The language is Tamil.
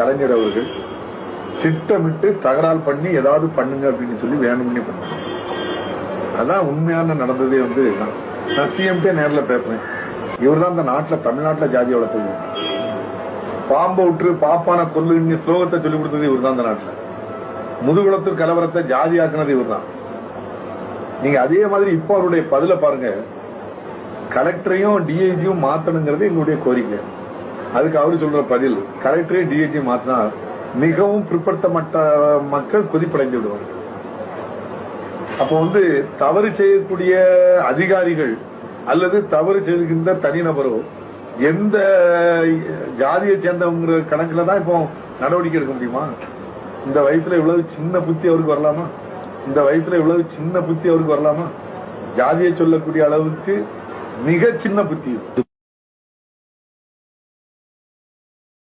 கலைஞர் அவர்கள் திட்டமிட்டு தகராறு பண்ணி ஏதாவது பண்ணுங்க அப்படின்னு சொல்லி வேணும்னே பண்ணாங்க. அதான் உண்மையான நடந்ததே நான் சிஎம்டே நேரில் பேசுறேன். இவர் தான் இந்த நாட்டில் தமிழ்நாட்டில் ஜாதி வளர்த்தது. பாம்பை விட்டு பாப்பான கொல்லுன்னு ஸ்லோகத்தை சொல்லிக் கொடுத்தது இவர் தான் இந்த நாட்டில். முதுகுளத்தூர் கலவரத்தை ஜாதி ஆக்குனது இவர் தான். நீங்க அதே மாதிரி இப்ப அவருடைய பதில பாருங்க. கலெக்டரையும் டிஐஜியும் மாத்தணுங்கிறது எங்களுடைய கோரிக்கை. அதுக்கு அவரு சொல்ற பதில், கலெக்டரையும் டிஐஜி மாத்தினா மிகவும் பிற்படுத்தப்பட்ட மக்கள் கொதிப்படைந்து விடுவார்கள். அப்போ தவறு செய்யக்கூடிய அதிகாரிகள் அல்லது தவறு செய்கின்ற தனிநபரோ எந்த ஜாதியை சேர்ந்தவங்கிற கணக்குல தான் இப்போ நடவடிக்கை எடுக்க முடியுமா? இந்த வயசுல இவ்வளவு சின்ன புத்தி அவருக்கு வரலாமா? இந்த வயசுல இவ்வளவு சின்ன புத்தி அவருக்கு வரலாமா? ஜாதியை சொல்லக்கூடிய அளவுக்கு மிக சின்ன புத்தி.